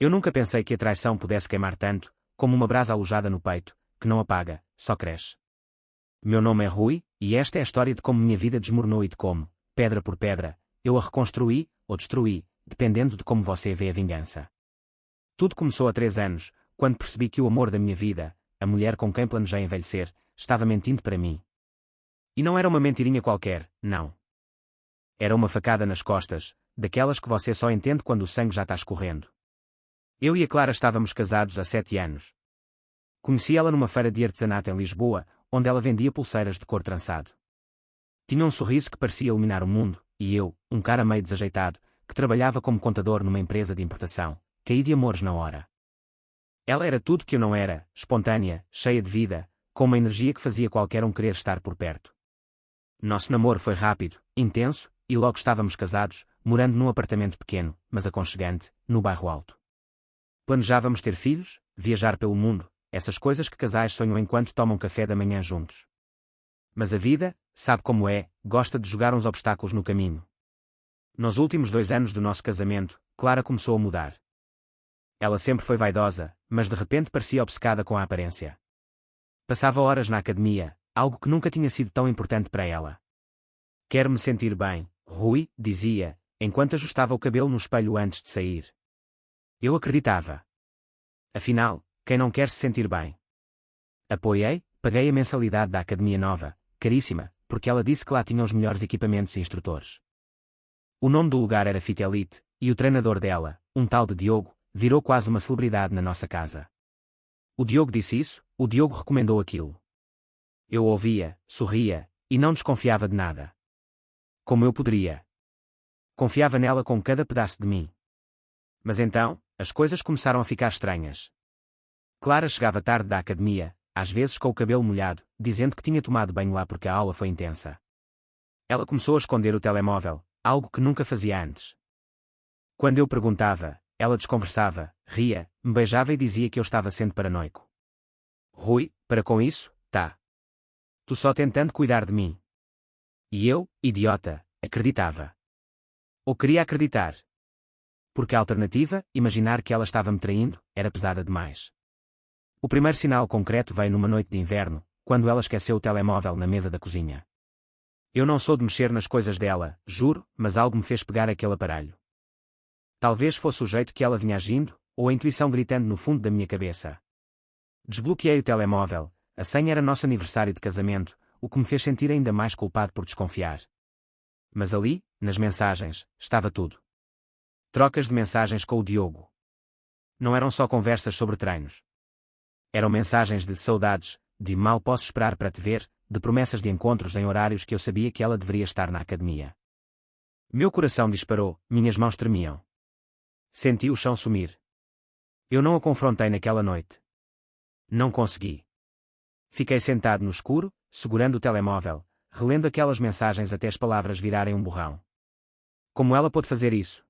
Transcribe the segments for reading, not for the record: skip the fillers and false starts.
Eu nunca pensei que a traição pudesse queimar tanto, como uma brasa alojada no peito, que não apaga, só cresce. Meu nome é Rui, e esta é a história de como minha vida desmoronou e de como, pedra por pedra, eu a reconstruí, ou destruí, dependendo de como você vê a vingança. Tudo começou há 3 anos, quando percebi que o amor da minha vida, a mulher com quem planejei envelhecer, estava mentindo para mim. E não era uma mentirinha qualquer, não. Era uma facada nas costas, daquelas que você só entende quando o sangue já está escorrendo. Eu e a Clara estávamos casados há 7 anos. Conheci ela numa feira de artesanato em Lisboa, onde ela vendia pulseiras de couro trançado. Tinha um sorriso que parecia iluminar o mundo, e eu, um cara meio desajeitado, que trabalhava como contador numa empresa de importação, caí de amores na hora. Ela era tudo que eu não era, espontânea, cheia de vida, com uma energia que fazia qualquer um querer estar por perto. Nosso namoro foi rápido, intenso, e logo estávamos casados, morando num apartamento pequeno, mas aconchegante, no bairro Alto. Planejávamos ter filhos, viajar pelo mundo, essas coisas que casais sonham enquanto tomam café da manhã juntos. Mas a vida, sabe como é, gosta de jogar uns obstáculos no caminho. Nos últimos 2 anos do nosso casamento, Clara começou a mudar. Ela sempre foi vaidosa, mas de repente parecia obcecada com a aparência. Passava horas na academia, algo que nunca tinha sido tão importante para ela. Quero me sentir bem, Rui, dizia, enquanto ajustava o cabelo no espelho antes de sair. Eu acreditava. Afinal, quem não quer se sentir bem? Apoiei, paguei a mensalidade da academia nova, caríssima, porque ela disse que lá tinha os melhores equipamentos e instrutores. O nome do lugar era Fit Elite, e o treinador dela, um tal de Diogo, virou quase uma celebridade na nossa casa. O Diogo disse isso, o Diogo recomendou aquilo. Eu ouvia, sorria, e não desconfiava de nada. Como eu poderia? Confiava nela com cada pedaço de mim. Mas então, as coisas começaram a ficar estranhas. Clara chegava tarde da academia, às vezes com o cabelo molhado, dizendo que tinha tomado banho lá porque a aula foi intensa. Ela começou a esconder o telemóvel, algo que nunca fazia antes. Quando eu perguntava, ela desconversava, ria, me beijava e dizia que eu estava sendo paranoico. Rui, para com isso, tá. Tu só tentando cuidar de mim. E eu, idiota, acreditava. Ou queria acreditar. Porque a alternativa, imaginar que ela estava me traindo, era pesada demais. O primeiro sinal concreto veio numa noite de inverno, quando ela esqueceu o telemóvel na mesa da cozinha. Eu não sou de mexer nas coisas dela, juro, mas algo me fez pegar aquele aparelho. Talvez fosse o jeito que ela vinha agindo, ou a intuição gritando no fundo da minha cabeça. Desbloqueei o telemóvel, a senha era nosso aniversário de casamento, o que me fez sentir ainda mais culpado por desconfiar. Mas ali, nas mensagens, estava tudo. Trocas de mensagens com o Diogo. Não eram só conversas sobre treinos. Eram mensagens de saudades, de mal posso esperar para te ver, de promessas de encontros em horários que eu sabia que ela deveria estar na academia. Meu coração disparou, minhas mãos tremiam. Senti o chão sumir. Eu não a confrontei naquela noite. Não consegui. Fiquei sentado no escuro, segurando o telemóvel, relendo aquelas mensagens até as palavras virarem um borrão. Como ela pôde fazer isso?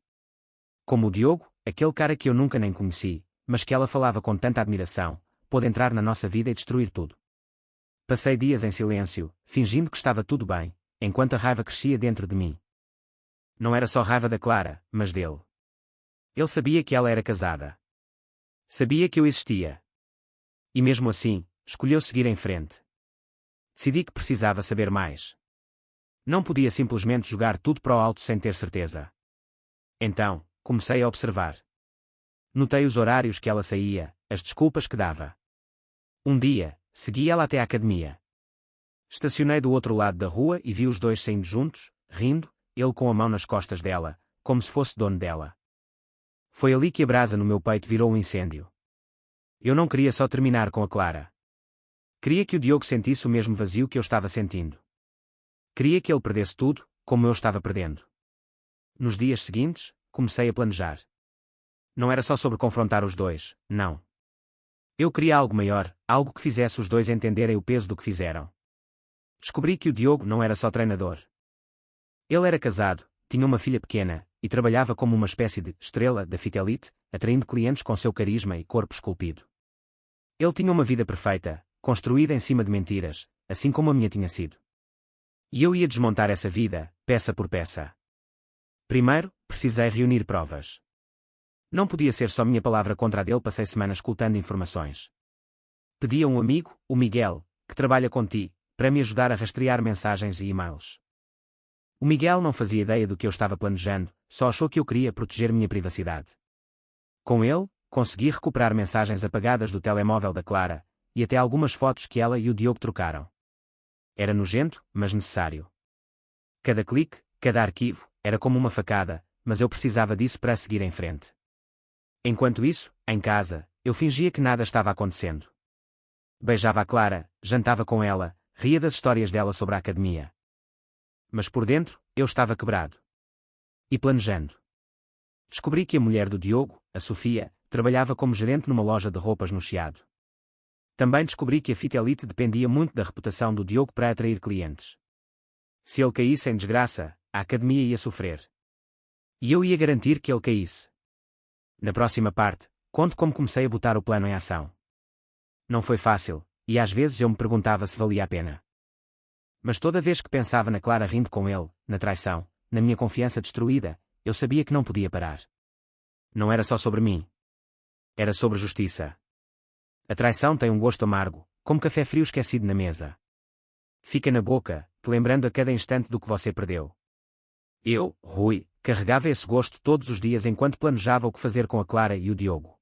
Como o Diogo, aquele cara que eu nunca nem conheci, mas que ela falava com tanta admiração, pôde entrar na nossa vida e destruir tudo. Passei dias em silêncio, fingindo que estava tudo bem, enquanto a raiva crescia dentro de mim. Não era só raiva da Clara, mas dele. Ele sabia que ela era casada. Sabia que eu existia. E mesmo assim, escolheu seguir em frente. Decidi que precisava saber mais. Não podia simplesmente jogar tudo para o alto sem ter certeza. Então, comecei a observar. Notei os horários que ela saía, as desculpas que dava. Um dia, segui ela até a academia. Estacionei do outro lado da rua e vi os dois saindo juntos, rindo, ele com a mão nas costas dela, como se fosse dono dela. Foi ali que a brasa no meu peito virou um incêndio. Eu não queria só terminar com a Clara. Queria que o Diogo sentisse o mesmo vazio que eu estava sentindo. Queria que ele perdesse tudo, como eu estava perdendo. Nos dias seguintes, comecei a planejar. Não era só sobre confrontar os dois, não. Eu queria algo maior, algo que fizesse os dois entenderem o peso do que fizeram. Descobri que o Diogo não era só treinador. Ele era casado, tinha uma filha pequena, e trabalhava como uma espécie de estrela da Fit Elite, atraindo clientes com seu carisma e corpo esculpido. Ele tinha uma vida perfeita, construída em cima de mentiras, assim como a minha tinha sido. E eu ia desmontar essa vida, peça por peça. Primeiro, precisei reunir provas. Não podia ser só minha palavra contra a dele. Passei semanas ocultando informações. Pedi a um amigo, o Miguel, que trabalha contigo, para me ajudar a rastrear mensagens e e-mails. O Miguel não fazia ideia do que eu estava planejando, só achou que eu queria proteger minha privacidade. Com ele, consegui recuperar mensagens apagadas do telemóvel da Clara, e até algumas fotos que ela e o Diogo trocaram. Era nojento, mas necessário. Cada clique, cada arquivo, era como uma facada, mas eu precisava disso para seguir em frente. Enquanto isso, em casa, eu fingia que nada estava acontecendo. Beijava a Clara, jantava com ela, ria das histórias dela sobre a academia. Mas por dentro, eu estava quebrado. E planejando. Descobri que a mulher do Diogo, a Sofia, trabalhava como gerente numa loja de roupas no Chiado. Também descobri que a Fitelite dependia muito da reputação do Diogo para atrair clientes. Se ele caísse em desgraça, a academia ia sofrer. E eu ia garantir que ele caísse. Na próxima parte, conto como comecei a botar o plano em ação. Não foi fácil, e às vezes eu me perguntava se valia a pena. Mas toda vez que pensava na Clara rindo com ele, na traição, na minha confiança destruída, eu sabia que não podia parar. Não era só sobre mim. Era sobre justiça. A traição tem um gosto amargo, como café frio esquecido na mesa. Fica na boca, te lembrando a cada instante do que você perdeu. Eu, Rui, carregava esse gosto todos os dias enquanto planejava o que fazer com a Clara e o Diogo.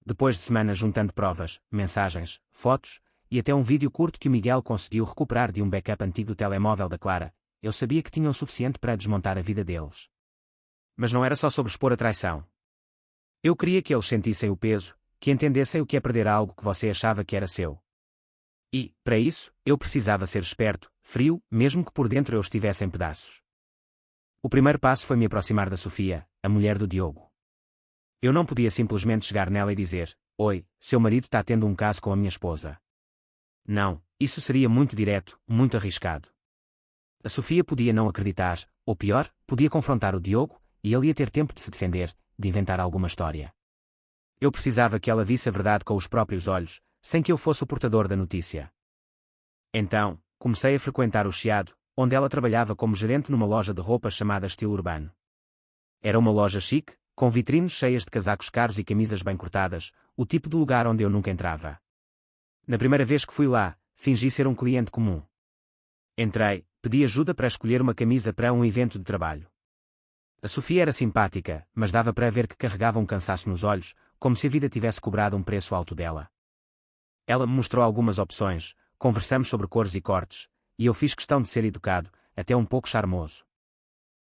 Depois de semanas juntando provas, mensagens, fotos, e até um vídeo curto que o Miguel conseguiu recuperar de um backup antigo do telemóvel da Clara, eu sabia que tinham o suficiente para desmontar a vida deles. Mas não era só sobre expor a traição. Eu queria que eles sentissem o peso, que entendessem o que é perder algo que você achava que era seu. E, para isso, eu precisava ser esperto, frio, mesmo que por dentro eu estivesse em pedaços. O primeiro passo foi me aproximar da Sofia, a mulher do Diogo. Eu não podia simplesmente chegar nela e dizer: "Oi, seu marido está tendo um caso com a minha esposa." Não, isso seria muito direto, muito arriscado. A Sofia podia não acreditar, ou pior, podia confrontar o Diogo, e ele ia ter tempo de se defender, de inventar alguma história. Eu precisava que ela visse a verdade com os próprios olhos, sem que eu fosse o portador da notícia. Então, comecei a frequentar o Chiado, onde ela trabalhava como gerente numa loja de roupas chamada Estilo Urbano. Era uma loja chique, com vitrines cheias de casacos caros e camisas bem cortadas, o tipo de lugar onde eu nunca entrava. Na primeira vez que fui lá, fingi ser um cliente comum. Entrei, pedi ajuda para escolher uma camisa para um evento de trabalho. A Sofia era simpática, mas dava para ver que carregava um cansaço nos olhos, como se a vida tivesse cobrado um preço alto dela. Ela me mostrou algumas opções, conversamos sobre cores e cortes, e eu fiz questão de ser educado, até um pouco charmoso.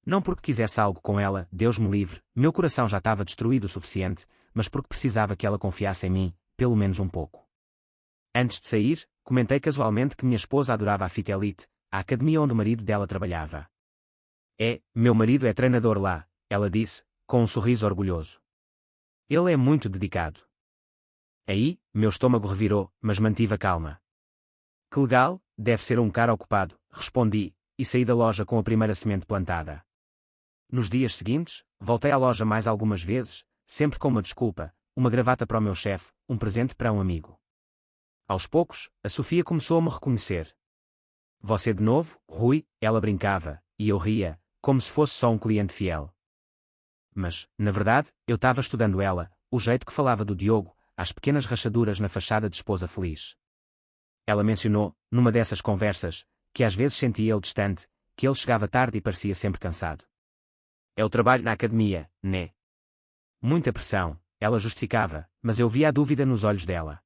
Não porque quisesse algo com ela, Deus me livre, meu coração já estava destruído o suficiente, mas porque precisava que ela confiasse em mim, pelo menos um pouco. Antes de sair, comentei casualmente que minha esposa adorava a Fitelite, a academia onde o marido dela trabalhava. Meu marido é treinador lá, ela disse, com um sorriso orgulhoso. Ele é muito dedicado. Aí, meu estômago revirou, mas mantive a calma. Que legal, deve ser um cara ocupado, respondi, e saí da loja com a primeira semente plantada. Nos dias seguintes, voltei à loja mais algumas vezes, sempre com uma desculpa, uma gravata para o meu chefe, um presente para um amigo. Aos poucos, a Sofia começou a me reconhecer. Você de novo, Rui, ela brincava, e eu ria, como se fosse só um cliente fiel. Mas, na verdade, eu estava estudando ela, o jeito que falava do Diogo, as pequenas rachaduras na fachada de esposa feliz. Ela mencionou, numa dessas conversas, que às vezes sentia ele distante, que ele chegava tarde e parecia sempre cansado. É o trabalho na academia, né? Muita pressão, ela justificava, mas eu via a dúvida nos olhos dela.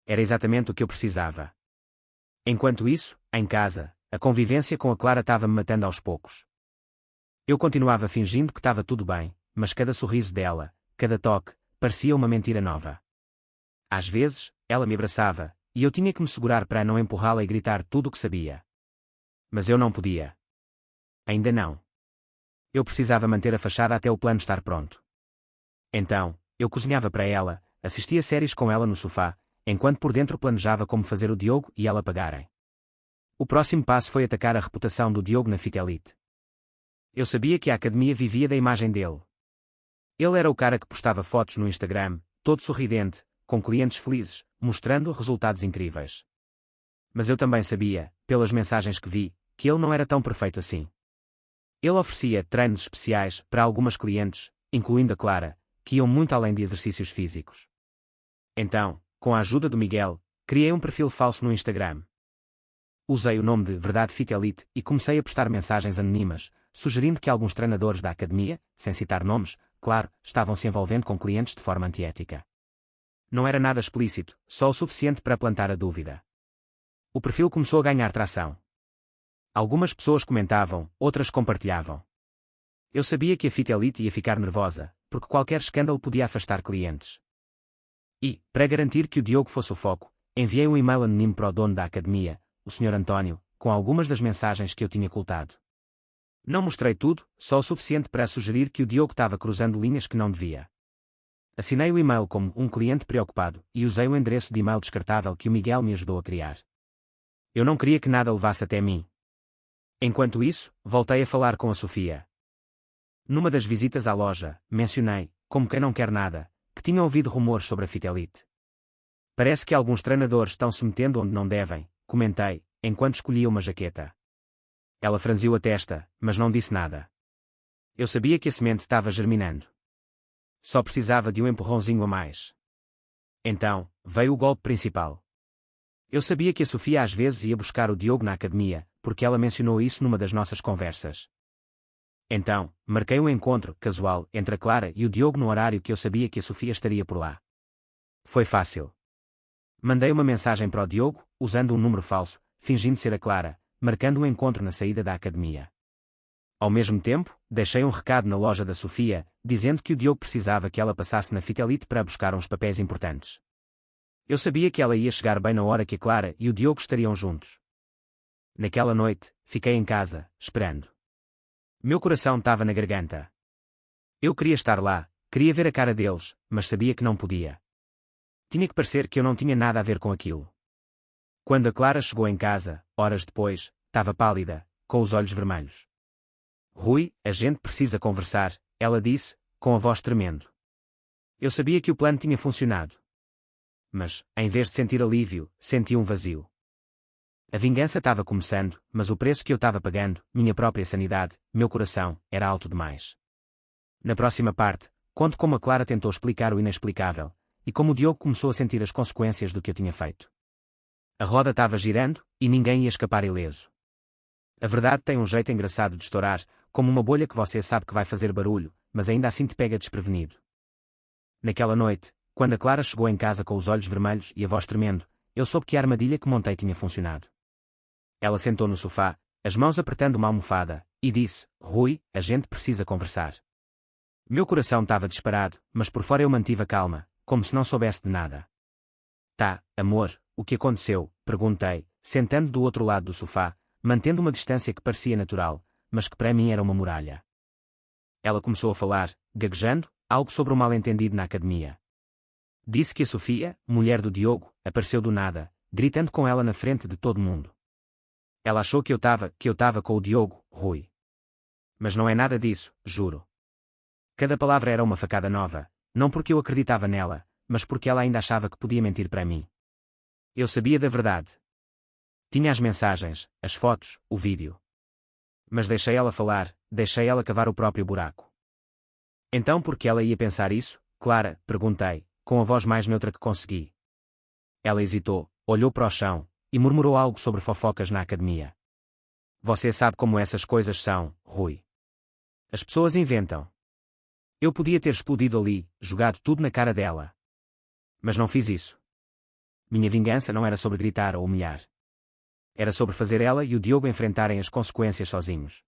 Era exatamente o que eu precisava. Enquanto isso, em casa, a convivência com a Clara estava-me matando aos poucos. Eu continuava fingindo que estava tudo bem, mas cada sorriso dela, cada toque, parecia uma mentira nova. Às vezes, ela me abraçava, e eu tinha que me segurar para não empurrá-la e gritar tudo o que sabia. Mas eu não podia. Ainda não. Eu precisava manter a fachada até o plano estar pronto. Então, eu cozinhava para ela, assistia séries com ela no sofá, enquanto por dentro planejava como fazer o Diogo e ela pagarem. O próximo passo foi atacar a reputação do Diogo na Fitelite. Eu sabia que a academia vivia da imagem dele. Ele era o cara que postava fotos no Instagram, todo sorridente, com clientes felizes, mostrando resultados incríveis. Mas eu também sabia, pelas mensagens que vi, que ele não era tão perfeito assim. Ele oferecia treinos especiais para algumas clientes, incluindo a Clara, que iam muito além de exercícios físicos. Então, com a ajuda do Miguel, criei um perfil falso no Instagram. Usei o nome de Verdade Fit Elite e comecei a postar mensagens anónimas, sugerindo que alguns treinadores da academia, sem citar nomes, claro, estavam se envolvendo com clientes de forma antiética. Não era nada explícito, só o suficiente para plantar a dúvida. O perfil começou a ganhar tração. Algumas pessoas comentavam, outras compartilhavam. Eu sabia que a Fit Elite ia ficar nervosa, porque qualquer escândalo podia afastar clientes. E, para garantir que o Diogo fosse o foco, enviei um e-mail anónimo para o dono da academia, o Sr. António, com algumas das mensagens que eu tinha ocultado. Não mostrei tudo, só o suficiente para sugerir que o Diogo estava cruzando linhas que não devia. Assinei o e-mail como um cliente preocupado e usei o endereço de e-mail descartável que o Miguel me ajudou a criar. Eu não queria que nada levasse até mim. Enquanto isso, voltei a falar com a Sofia. Numa das visitas à loja, mencionei, como quem não quer nada, que tinha ouvido rumores sobre a Fit Elite. Parece que alguns treinadores estão se metendo onde não devem, comentei, enquanto escolhia uma jaqueta. Ela franziu a testa, mas não disse nada. Eu sabia que a semente estava germinando. Só precisava de um empurrãozinho a mais. Então, veio o golpe principal. Eu sabia que a Sofia às vezes ia buscar o Diogo na academia, porque ela mencionou isso numa das nossas conversas. Então, marquei um encontro casual entre a Clara e o Diogo no horário que eu sabia que a Sofia estaria por lá. Foi fácil. Mandei uma mensagem para o Diogo, usando um número falso, fingindo ser a Clara, marcando um encontro na saída da academia. Ao mesmo tempo, deixei um recado na loja da Sofia, dizendo que o Diogo precisava que ela passasse na Fit Elite para buscar uns papéis importantes. Eu sabia que ela ia chegar bem na hora que a Clara e o Diogo estariam juntos. Naquela noite, fiquei em casa, esperando. Meu coração estava na garganta. Eu queria estar lá, queria ver a cara deles, mas sabia que não podia. Tinha que parecer que eu não tinha nada a ver com aquilo. Quando a Clara chegou em casa, horas depois, estava pálida, com os olhos vermelhos. Rui, a gente precisa conversar, ela disse, com a voz tremendo. Eu sabia que o plano tinha funcionado. Mas, em vez de sentir alívio, senti um vazio. A vingança estava começando, mas o preço que eu estava pagando, minha própria sanidade, meu coração, era alto demais. Na próxima parte, conto como a Clara tentou explicar o inexplicável, e como o Diogo começou a sentir as consequências do que eu tinha feito. A roda estava girando, e ninguém ia escapar ileso. A verdade tem um jeito engraçado de estourar, como uma bolha que você sabe que vai fazer barulho, mas ainda assim te pega desprevenido. Naquela noite, quando a Clara chegou em casa com os olhos vermelhos e a voz tremendo, eu soube que a armadilha que montei tinha funcionado. Ela sentou no sofá, as mãos apertando uma almofada, e disse, Rui, a gente precisa conversar. Meu coração estava disparado, mas por fora eu mantive a calma, como se não soubesse de nada. Tá, amor, o que aconteceu? Perguntei, sentando do outro lado do sofá, mantendo uma distância que parecia natural, mas que para mim era uma muralha. Ela começou a falar, gaguejando, algo sobre o mal-entendido na academia. Disse que a Sofia, mulher do Diogo, apareceu do nada, gritando com ela na frente de todo mundo. Ela achou que eu estava com o Diogo, Rui. Mas não é nada disso, juro. Cada palavra era uma facada nova, não porque eu acreditava nela, mas porque ela ainda achava que podia mentir para mim. Eu sabia da verdade. Tinha as mensagens, as fotos, o vídeo. Mas deixei ela falar, deixei ela cavar o próprio buraco. Então por que ela ia pensar isso, Clara? Perguntei, com a voz mais neutra que consegui. Ela hesitou, olhou para o chão, e murmurou algo sobre fofocas na academia. Você sabe como essas coisas são, Rui. As pessoas inventam. Eu podia ter explodido ali, jogado tudo na cara dela. Mas não fiz isso. Minha vingança não era sobre gritar ou humilhar. Era sobre fazer ela e o Diogo enfrentarem as consequências sozinhos.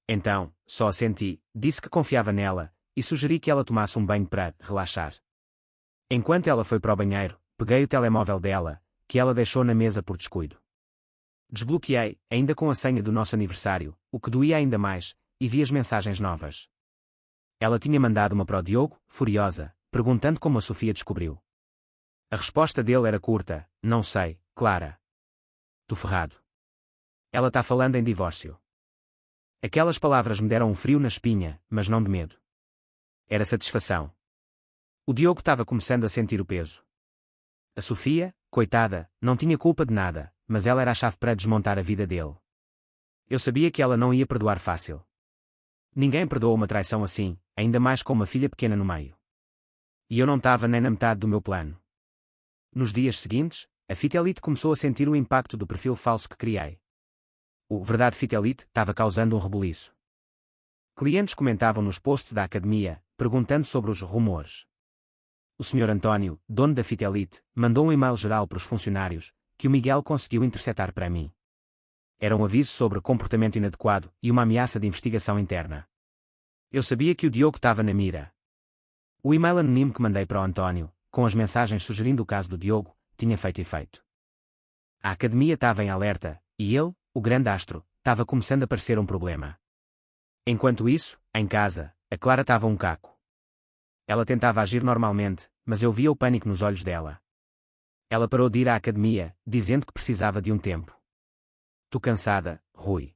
Então, só assenti, disse que confiava nela, e sugeri que ela tomasse um banho para relaxar. Enquanto ela foi para o banheiro, peguei o telemóvel dela, que ela deixou na mesa por descuido. Desbloqueei, ainda com a senha do nosso aniversário, o que doía ainda mais, e vi as mensagens novas. Ela tinha mandado uma para o Diogo, furiosa, perguntando como a Sofia descobriu. A resposta dele era curta, não sei, Clara. Tô ferrado. Ela está falando em divórcio. Aquelas palavras me deram um frio na espinha, mas não de medo. Era satisfação. O Diogo estava começando a sentir o peso. A Sofia, coitada, não tinha culpa de nada, mas ela era a chave para desmontar a vida dele. Eu sabia que ela não ia perdoar fácil. Ninguém perdoa uma traição assim, ainda mais com uma filha pequena no meio. E eu não estava nem na metade do meu plano. Nos dias seguintes, a Fitelite começou a sentir o impacto do perfil falso que criei. O verdade Fitelite estava causando um rebuliço. Clientes comentavam nos posts da academia, perguntando sobre os rumores. O Sr. António, dono da Fitelite, mandou um e-mail geral para os funcionários, que o Miguel conseguiu interceptar para mim. Era um aviso sobre comportamento inadequado e uma ameaça de investigação interna. Eu sabia que o Diogo estava na mira. O e-mail anónimo que mandei para o António, com as mensagens sugerindo o caso do Diogo, tinha feito efeito. A academia estava em alerta, e ele, o grande astro, estava começando a parecer um problema. Enquanto isso, em casa, a Clara estava um caco. Ela tentava agir normalmente, mas eu via o pânico nos olhos dela. Ela parou de ir à academia, dizendo que precisava de um tempo. Tô cansada, Rui.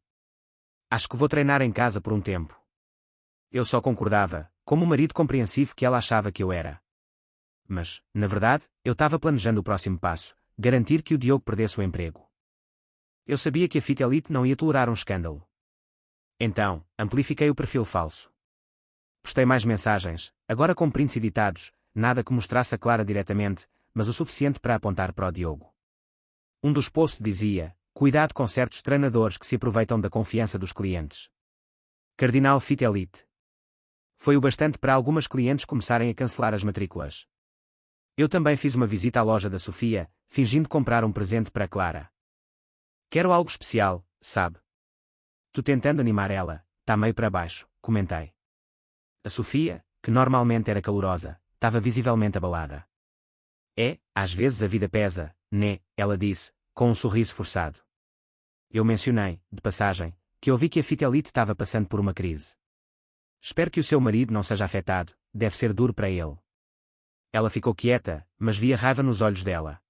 Acho que vou treinar em casa por um tempo. Eu só concordava, como o marido compreensivo que ela achava que eu era. Mas, na verdade, eu estava planejando o próximo passo, garantir que o Diogo perdesse o emprego. Eu sabia que a Fitelite não ia tolerar um escândalo. Então, amplifiquei o perfil falso. Postei mais mensagens, agora com prints editados, nada que mostrasse a Clara diretamente, mas o suficiente para apontar para o Diogo. Um dos posts dizia: cuidado com certos treinadores que se aproveitam da confiança dos clientes. Cardinal Fitelite. Foi o bastante para algumas clientes começarem a cancelar as matrículas. Eu também fiz uma visita à loja da Sofia, fingindo comprar um presente para Clara. Quero algo especial, sabe? Tô tentando animar ela, tá meio para baixo, comentei. A Sofia, que normalmente era calorosa, estava visivelmente abalada. Às vezes a vida pesa, né? Ela disse, com um sorriso forçado. Eu mencionei, de passagem, que ouvi que a Fitelite estava passando por uma crise. Espero que o seu marido não seja afetado, deve ser duro para ele. Ela ficou quieta, mas via raiva nos olhos dela.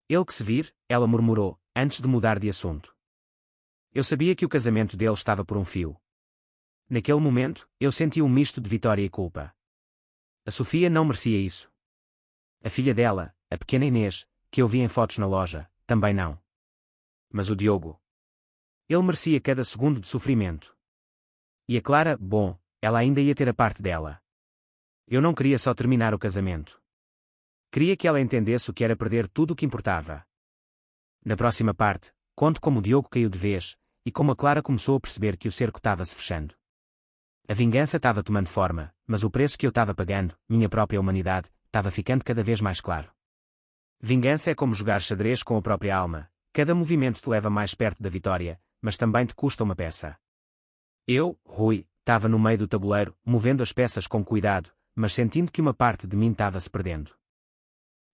Ele que se vir, ela murmurou, antes de mudar de assunto. Eu sabia que o casamento dele estava por um fio. Naquele momento, eu senti um misto de vitória e culpa. A Sofia não merecia isso. A filha dela, a pequena Inês, que eu vi em fotos na loja, também não. Mas o Diogo. Ele merecia cada segundo de sofrimento. E a Clara, bom, ela ainda ia ter a parte dela. Eu não queria só terminar o casamento. Queria que ela entendesse o que era perder tudo o que importava. Na próxima parte, conto como o Diogo caiu de vez, e como a Clara começou a perceber que o cerco estava se fechando. A vingança estava tomando forma, mas o preço que eu estava pagando, minha própria humanidade, estava ficando cada vez mais claro. Vingança é como jogar xadrez com a própria alma, cada movimento te leva mais perto da vitória, mas também te custa uma peça. Eu, Rui, estava no meio do tabuleiro, movendo as peças com cuidado, mas sentindo que uma parte de mim estava se perdendo.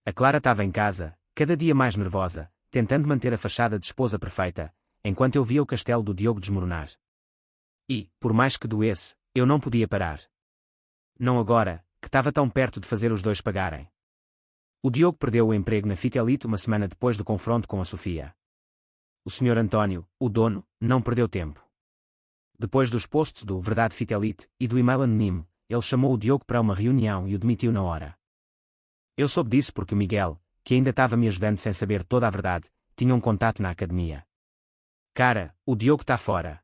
A Clara estava em casa, cada dia mais nervosa, tentando manter a fachada de esposa perfeita, enquanto eu via o castelo do Diogo desmoronar. E, por mais que doesse, eu não podia parar. Não agora, que estava tão perto de fazer os dois pagarem. O Diogo perdeu o emprego na Fitelite uma semana depois do confronto com a Sofia. O Sr. António, o dono, não perdeu tempo. Depois dos posts do Verdade Fitelite e do e-mail anónimo, ele chamou o Diogo para uma reunião e o demitiu na hora. Eu soube disso porque o Miguel, que ainda estava me ajudando sem saber toda a verdade, tinha um contato na academia. Cara, o Diogo está fora.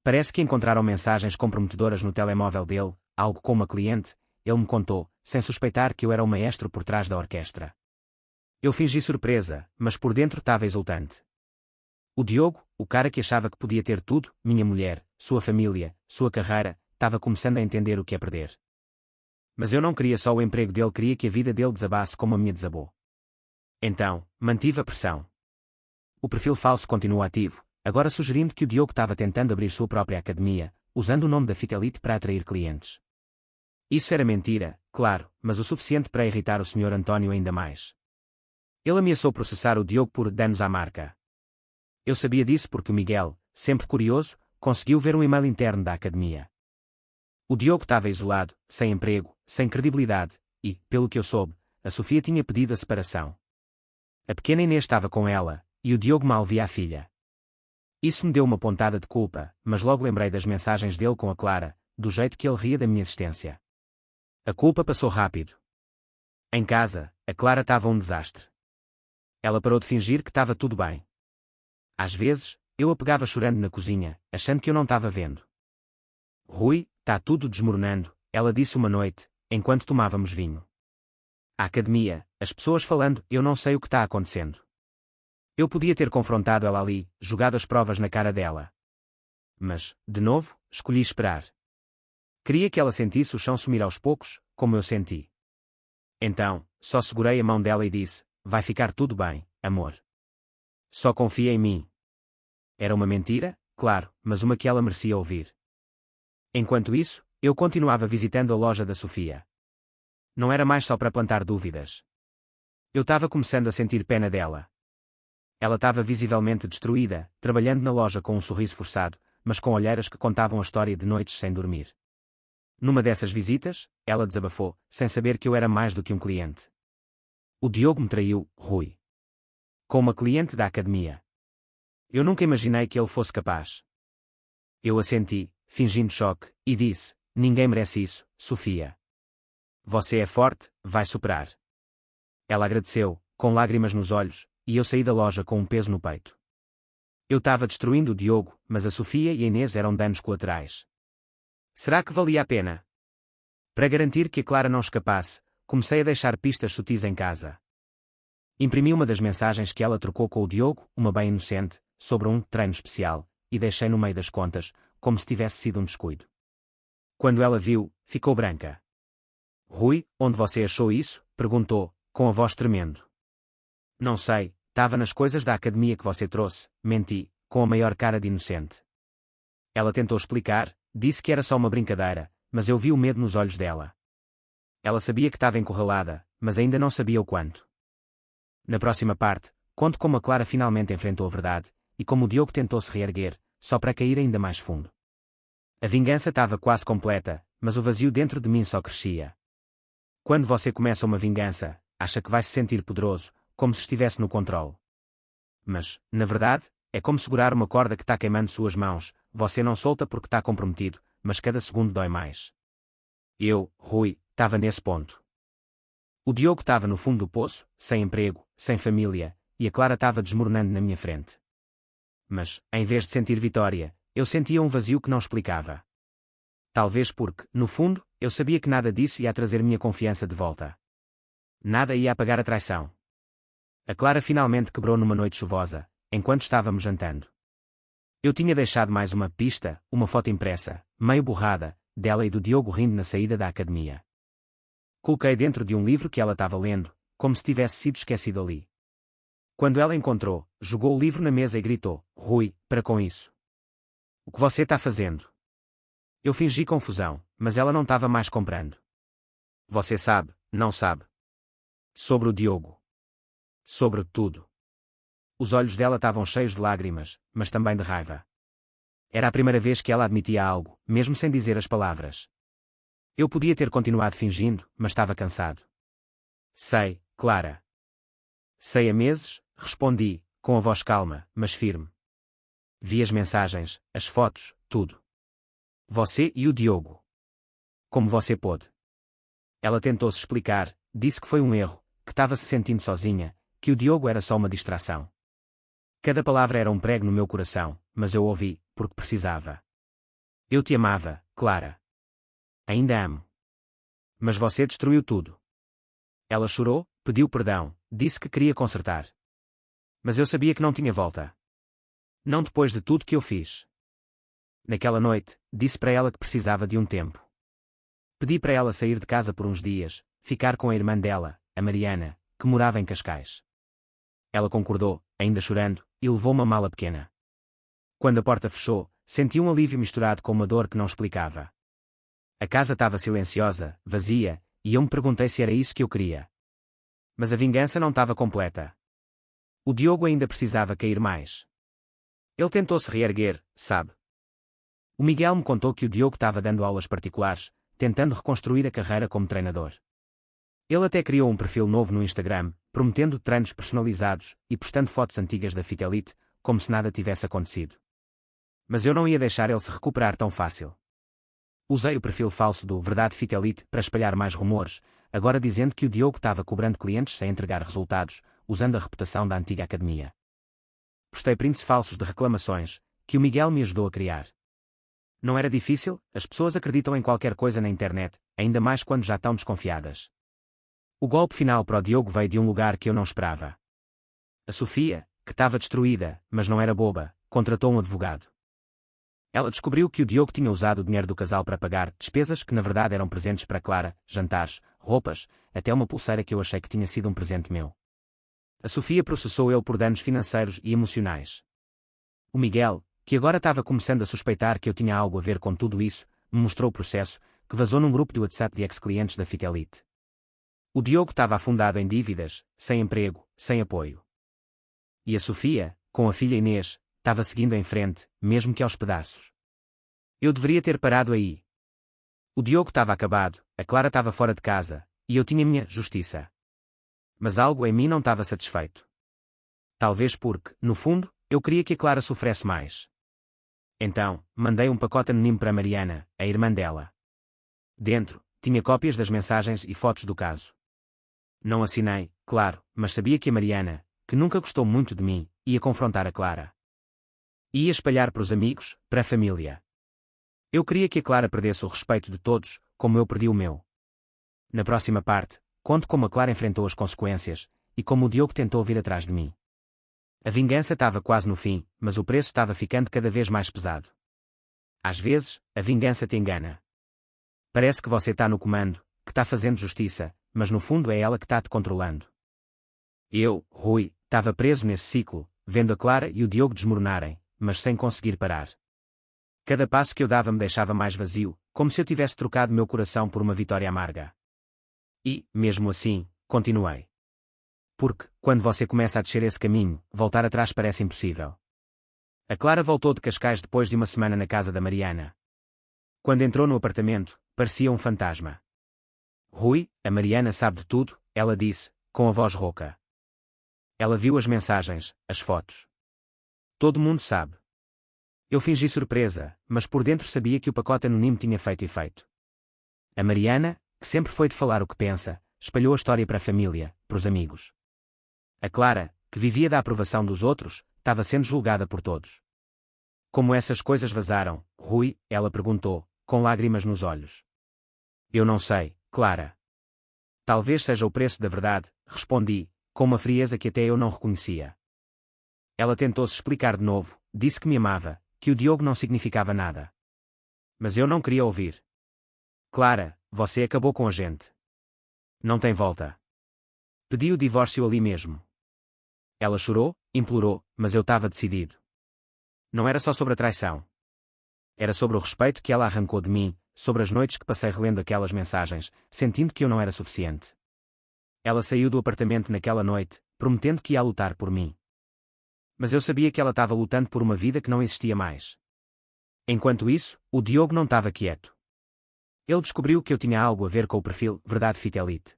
Parece que encontraram mensagens comprometedoras no telemóvel dele, algo com uma cliente, ele me contou, sem suspeitar que eu era o maestro por trás da orquestra. Eu fingi surpresa, mas por dentro estava exultante. O Diogo, o cara que achava que podia ter tudo, minha mulher, sua família, sua carreira, estava começando a entender o que é perder. Mas eu não queria só o emprego dele, queria que a vida dele desabasse como a minha desabou. Então, mantive a pressão. O perfil falso continua ativo, agora sugerindo que o Diogo estava tentando abrir sua própria academia, usando o nome da Fitelite para atrair clientes. Isso era mentira, claro, mas o suficiente para irritar o Sr. António ainda mais. Ele ameaçou processar o Diogo por danos à marca. Eu sabia disso porque o Miguel, sempre curioso, conseguiu ver um e-mail interno da academia. O Diogo estava isolado, sem emprego, sem credibilidade, e, pelo que eu soube, a Sofia tinha pedido a separação. A pequena Inês estava com ela, e o Diogo mal via a filha. Isso me deu uma pontada de culpa, mas logo lembrei das mensagens dele com a Clara, do jeito que ele ria da minha existência. A culpa passou rápido. Em casa, a Clara estava um desastre. Ela parou de fingir que estava tudo bem. Às vezes, eu a pegava chorando na cozinha, achando que eu não estava vendo. Rui, está tudo desmoronando, ela disse uma noite, enquanto tomávamos vinho. A academia, as pessoas falando, eu não sei o que está acontecendo. Eu podia ter confrontado ela ali, jogado as provas na cara dela. Mas, de novo, escolhi esperar. Queria que ela sentisse o chão sumir aos poucos, como eu senti. Então, só segurei a mão dela e disse: vai ficar tudo bem, amor. Só confia em mim. Era uma mentira, claro, mas uma que ela merecia ouvir. Enquanto isso, eu continuava visitando a loja da Sofia. Não era mais só para plantar dúvidas. Eu estava começando a sentir pena dela. Ela estava visivelmente destruída, trabalhando na loja com um sorriso forçado, mas com olheiras que contavam a história de noites sem dormir. Numa dessas visitas, ela desabafou, sem saber que eu era mais do que um cliente. O Diogo me traiu, Rui. Com uma cliente da academia. Eu nunca imaginei que ele fosse capaz. Eu assenti, fingindo choque, e disse: ninguém merece isso, Sofia. Você é forte, vai superar. Ela agradeceu, com lágrimas nos olhos, e eu saí da loja com um peso no peito. Eu estava destruindo o Diogo, mas a Sofia e a Inês eram danos colaterais. Será que valia a pena? Para garantir que a Clara não escapasse, comecei a deixar pistas sutis em casa. Imprimi uma das mensagens que ela trocou com o Diogo, uma bem inocente, sobre um treino especial, e deixei no meio das contas, como se tivesse sido um descuido. Quando ela viu, ficou branca. Rui, onde você achou isso? Perguntou, com a voz tremendo. Não sei, estava nas coisas da academia que você trouxe, menti, com a maior cara de inocente. Ela tentou explicar, disse que era só uma brincadeira, mas eu vi o medo nos olhos dela. Ela sabia que estava encurralada, mas ainda não sabia o quanto. Na próxima parte, conto como a Clara finalmente enfrentou a verdade, e como o Diogo tentou se reerguer, só para cair ainda mais fundo. A vingança estava quase completa, mas o vazio dentro de mim só crescia. Quando você começa uma vingança, acha que vai se sentir poderoso, como se estivesse no controle. Mas, na verdade, é como segurar uma corda que está queimando suas mãos, você não solta porque está comprometido, mas cada segundo dói mais. Eu, Rui, estava nesse ponto. O Diogo estava no fundo do poço, sem emprego, sem família, e a Clara estava desmoronando na minha frente. Mas, em vez de sentir vitória, eu sentia um vazio que não explicava. Talvez porque, no fundo, eu sabia que nada disso ia trazer minha confiança de volta. Nada ia apagar a traição. A Clara finalmente quebrou numa noite chuvosa, enquanto estávamos jantando. Eu tinha deixado mais uma pista, uma foto impressa, meio borrada, dela e do Diogo rindo na saída da academia. Coloquei dentro de um livro que ela estava lendo, como se tivesse sido esquecido ali. Quando ela encontrou, jogou o livro na mesa e gritou: Rui, para com isso. O que você está fazendo? Eu fingi confusão, mas ela não estava mais comprando. Você sabe, não sabe? Sobre o Diogo. Sobre tudo. Os olhos dela estavam cheios de lágrimas, mas também de raiva. Era a primeira vez que ela admitia algo, mesmo sem dizer as palavras. Eu podia ter continuado fingindo, mas estava cansado. Sei, Clara. Sei há meses, respondi, com a voz calma, mas firme. Vi as mensagens, as fotos, tudo. Você e o Diogo. Como você pôde? Ela tentou-se explicar, disse que foi um erro, que estava se sentindo sozinha, que o Diogo era só uma distração. Cada palavra era um prego no meu coração, mas eu ouvi, porque precisava. Eu te amava, Clara. Ainda amo. Mas você destruiu tudo. Ela chorou, pediu perdão, disse que queria consertar. Mas eu sabia que não tinha volta. Não depois de tudo que eu fiz. Naquela noite, disse para ela que precisava de um tempo. Pedi para ela sair de casa por uns dias, ficar com a irmã dela, a Mariana, que morava em Cascais. Ela concordou, ainda chorando, e levou uma mala pequena. Quando a porta fechou, senti um alívio misturado com uma dor que não explicava. A casa estava silenciosa, vazia, e eu me perguntei se era isso que eu queria. Mas a vingança não estava completa. O Diogo ainda precisava cair mais. Ele tentou se reerguer, sabe? O Miguel me contou que o Diogo estava dando aulas particulares, tentando reconstruir a carreira como treinador. Ele até criou um perfil novo no Instagram, prometendo treinos personalizados e postando fotos antigas da Fit Elite, como se nada tivesse acontecido. Mas eu não ia deixar ele se recuperar tão fácil. Usei o perfil falso do Verdade Fit Elite para espalhar mais rumores, agora dizendo que o Diogo estava cobrando clientes sem entregar resultados, usando a reputação da antiga academia. Postei prints falsos de reclamações, que o Miguel me ajudou a criar. Não era difícil, as pessoas acreditam em qualquer coisa na internet, ainda mais quando já estão desconfiadas. O golpe final para o Diogo veio de um lugar que eu não esperava. A Sofia, que estava destruída, mas não era boba, contratou um advogado. Ela descobriu que o Diogo tinha usado o dinheiro do casal para pagar despesas que na verdade eram presentes para Clara, jantares, roupas, até uma pulseira que eu achei que tinha sido um presente meu. A Sofia processou ele por danos financeiros e emocionais. O Miguel, que agora estava começando a suspeitar que eu tinha algo a ver com tudo isso, me mostrou o processo, que vazou num grupo de WhatsApp de ex-clientes da Fidelite. O Diogo estava afundado em dívidas, sem emprego, sem apoio. E a Sofia, com a filha Inês, estava seguindo em frente, mesmo que aos pedaços. Eu deveria ter parado aí. O Diogo estava acabado, a Clara estava fora de casa, e eu tinha minha justiça. Mas algo em mim não estava satisfeito. Talvez porque, no fundo, eu queria que a Clara sofresse mais. Então, mandei um pacote anónimo para Mariana, a irmã dela. Dentro, tinha cópias das mensagens e fotos do caso. Não assinei, claro, mas sabia que a Mariana, que nunca gostou muito de mim, ia confrontar a Clara. Ia espalhar para os amigos, para a família. Eu queria que a Clara perdesse o respeito de todos, como eu perdi o meu. Na próxima parte, conto como a Clara enfrentou as consequências, e como o Diogo tentou vir atrás de mim. A vingança estava quase no fim, mas o preço estava ficando cada vez mais pesado. Às vezes, a vingança te engana. Parece que você está no comando, que está fazendo justiça, mas no fundo é ela que está te controlando. Eu, Rui, estava preso nesse ciclo, vendo a Clara e o Diogo desmoronarem, mas sem conseguir parar. Cada passo que eu dava me deixava mais vazio, como se eu tivesse trocado meu coração por uma vitória amarga. E, mesmo assim, continuei. Porque, quando você começa a descer esse caminho, voltar atrás parece impossível. A Clara voltou de Cascais depois de uma semana na casa da Mariana. Quando entrou no apartamento, parecia um fantasma. Rui, a Mariana sabe de tudo, ela disse, com a voz rouca. Ela viu as mensagens, as fotos. Todo mundo sabe. Eu fingi surpresa, mas por dentro sabia que o pacote anónimo tinha feito efeito. A Mariana, que sempre foi de falar o que pensa, espalhou a história para a família, para os amigos. A Clara, que vivia da aprovação dos outros, estava sendo julgada por todos. Como essas coisas vazaram, Rui, ela perguntou, com lágrimas nos olhos. Eu não sei, Clara. Talvez seja o preço da verdade, respondi, com uma frieza que até eu não reconhecia. Ela tentou-se explicar de novo, disse que me amava, que o Diogo não significava nada. Mas eu não queria ouvir. Clara, você acabou com a gente. Não tem volta. Pedi o divórcio ali mesmo. Ela chorou, implorou, mas eu estava decidido. Não era só sobre a traição. Era sobre o respeito que ela arrancou de mim, sobre as noites que passei relendo aquelas mensagens, sentindo que eu não era suficiente. Ela saiu do apartamento naquela noite, prometendo que ia lutar por mim. Mas eu sabia que ela estava lutando por uma vida que não existia mais. Enquanto isso, o Diogo não estava quieto. Ele descobriu que eu tinha algo a ver com o perfil Verdade Fidelite.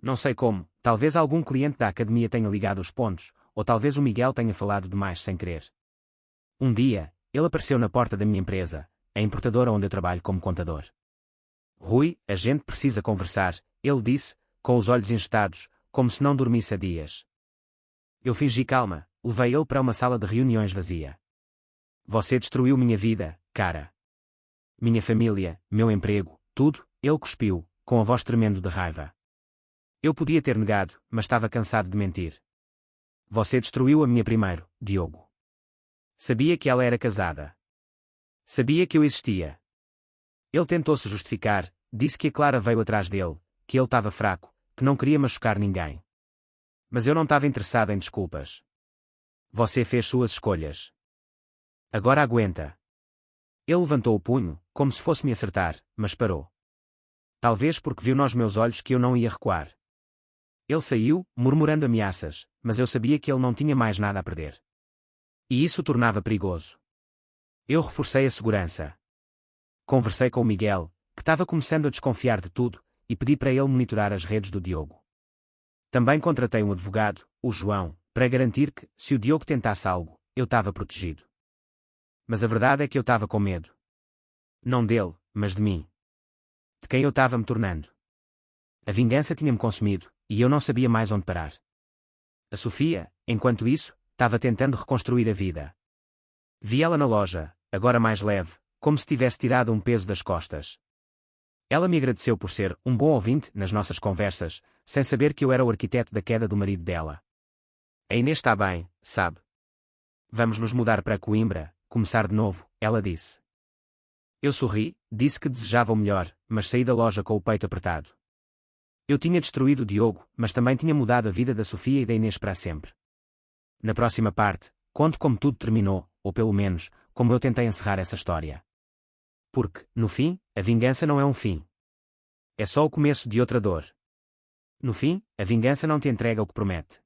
Não sei como, talvez algum cliente da academia tenha ligado os pontos, ou talvez o Miguel tenha falado demais sem querer. Um dia, ele apareceu na porta da minha empresa, a importadora onde eu trabalho como contador. Rui, a gente precisa conversar, ele disse, com os olhos enxertados, como se não dormisse há dias. Eu fingi calma, levei ele para uma sala de reuniões vazia. Você destruiu minha vida, cara. Minha família, meu emprego, tudo, ele cuspiu, com a voz tremendo de raiva. Eu podia ter negado, mas estava cansado de mentir. Você destruiu a minha primeiro, Diogo. Sabia que ela era casada. Sabia que eu existia. Ele tentou se justificar, disse que a Clara veio atrás dele, que ele estava fraco, que não queria machucar ninguém. Mas eu não estava interessado em desculpas. Você fez suas escolhas. Agora aguenta. Ele levantou o punho, como se fosse me acertar, mas parou. Talvez porque viu nos meus olhos que eu não ia recuar. Ele saiu, murmurando ameaças, mas eu sabia que ele não tinha mais nada a perder. E isso o tornava perigoso. Eu reforcei a segurança. Conversei com o Miguel, que estava começando a desconfiar de tudo, e pedi para ele monitorar as redes do Diogo. Também contratei um advogado, o João, para garantir que, se o Diogo tentasse algo, eu estava protegido. Mas a verdade é que eu estava com medo. Não dele, mas de mim. De quem eu estava me tornando. A vingança tinha-me consumido, e eu não sabia mais onde parar. A Sofia, enquanto isso, estava tentando reconstruir a vida. Vi ela na loja, agora mais leve, como se tivesse tirado um peso das costas. Ela me agradeceu por ser um bom ouvinte nas nossas conversas, sem saber que eu era o arquiteto da queda do marido dela. A Inês está bem, sabe? Vamos nos mudar para Coimbra, começar de novo, ela disse. Eu sorri, disse que desejava o melhor, mas saí da loja com o peito apertado. Eu tinha destruído o Diogo, mas também tinha mudado a vida da Sofia e da Inês para sempre. Na próxima parte, conto como tudo terminou, ou pelo menos, como eu tentei encerrar essa história. Porque, no fim, a vingança não é um fim. É só o começo de outra dor. No fim, a vingança não te entrega o que promete.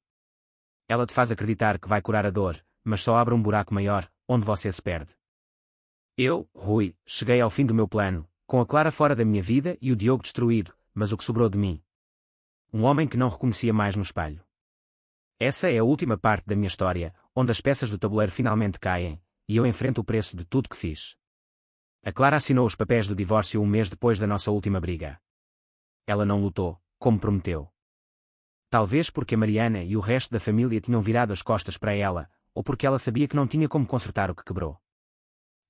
Ela te faz acreditar que vai curar a dor, mas só abre um buraco maior, onde você se perde. Eu, Rui, cheguei ao fim do meu plano, com a Clara fora da minha vida e o Diogo destruído, mas o que sobrou de mim? Um homem que não reconhecia mais no espelho. Essa é a última parte da minha história, onde as peças do tabuleiro finalmente caem, e eu enfrento o preço de tudo que fiz. A Clara assinou os papéis do divórcio um mês depois da nossa última briga. Ela não lutou, como prometeu. Talvez porque a Mariana e o resto da família tinham virado as costas para ela, ou porque ela sabia que não tinha como consertar o que quebrou.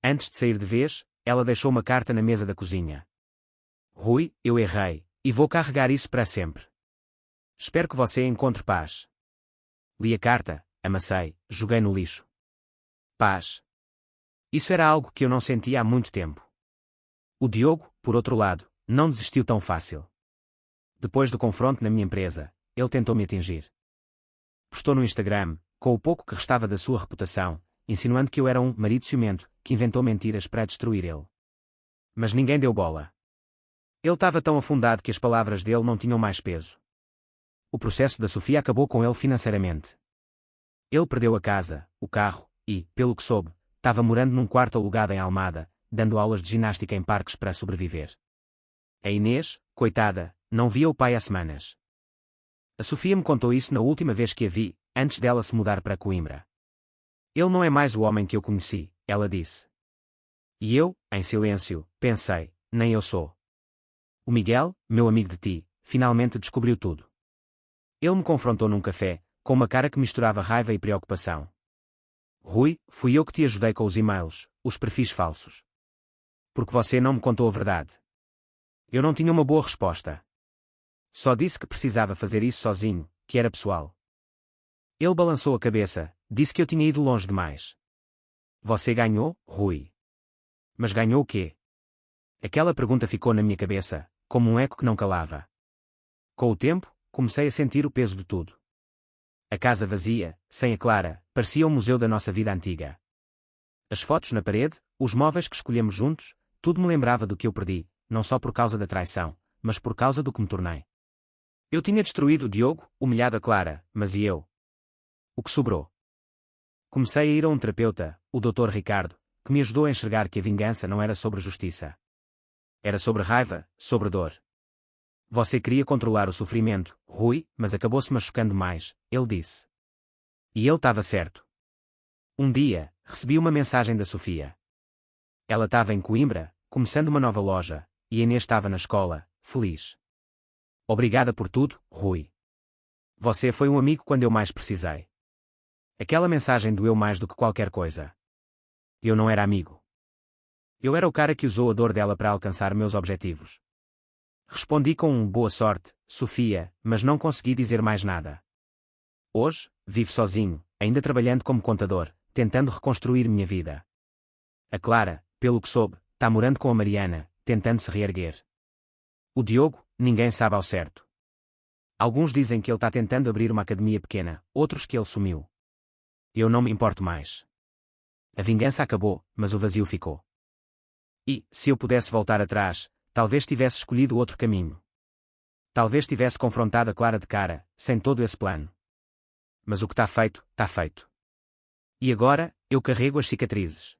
Antes de sair de vez, ela deixou uma carta na mesa da cozinha. Rui, eu errei, e vou carregar isso para sempre. Espero que você encontre paz. Li a carta, amassei, joguei no lixo. Paz. Isso era algo que eu não sentia há muito tempo. O Diogo, por outro lado, não desistiu tão fácil. Depois do confronto na minha empresa, ele tentou me atingir. Postou no Instagram, com o pouco que restava da sua reputação, insinuando que eu era um marido ciumento, que inventou mentiras para destruir ele. Mas ninguém deu bola. Ele estava tão afundado que as palavras dele não tinham mais peso. O processo da Sofia acabou com ele financeiramente. Ele perdeu a casa, o carro, e, pelo que soube, estava morando num quarto alugado em Almada, dando aulas de ginástica em parques para sobreviver. A Inês, coitada, não via o pai há semanas. A Sofia me contou isso na última vez que a vi, antes dela se mudar para Coimbra. Ele não é mais o homem que eu conheci, ela disse. E eu, em silêncio, pensei, nem eu sou. O Miguel, meu amigo de ti, finalmente descobriu tudo. Ele me confrontou num café, com uma cara que misturava raiva e preocupação. Rui, fui eu que te ajudei com os e-mails, os perfis falsos. Porque você não me contou a verdade. Eu não tinha uma boa resposta. Só disse que precisava fazer isso sozinho, que era pessoal. Ele balançou a cabeça, disse que eu tinha ido longe demais. Você ganhou, Rui. Mas ganhou o quê? Aquela pergunta ficou na minha cabeça, como um eco que não calava. Com o tempo, comecei a sentir o peso de tudo. A casa vazia, sem a Clara, parecia um museu da nossa vida antiga. As fotos na parede, os móveis que escolhemos juntos, tudo me lembrava do que eu perdi, não só por causa da traição, mas por causa do que me tornei. Eu tinha destruído o Diogo, humilhado a Clara, mas e eu? O que sobrou? Comecei a ir a um terapeuta, o Dr. Ricardo, que me ajudou a enxergar que a vingança não era sobre justiça. Era sobre raiva, sobre dor. Você queria controlar o sofrimento, Rui, mas acabou-se machucando mais, ele disse. E ele estava certo. Um dia, recebi uma mensagem da Sofia. Ela estava em Coimbra, começando uma nova loja, e a Inês estava na escola, feliz. Obrigada por tudo, Rui. Você foi um amigo quando eu mais precisei. Aquela mensagem doeu mais do que qualquer coisa. Eu não era amigo. Eu era o cara que usou a dor dela para alcançar meus objetivos. Respondi com um boa sorte, Sofia, mas não consegui dizer mais nada. Hoje, vivo sozinho, ainda trabalhando como contador, tentando reconstruir minha vida. A Clara, pelo que soube, está morando com a Mariana, tentando se reerguer. O Diogo, ninguém sabe ao certo. Alguns dizem que ele está tentando abrir uma academia pequena, outros que ele sumiu. Eu não me importo mais. A vingança acabou, mas o vazio ficou. E, se eu pudesse voltar atrás, talvez tivesse escolhido outro caminho. Talvez tivesse confrontado a Clara de cara, sem todo esse plano. Mas o que está feito, está feito. E agora, eu carrego as cicatrizes.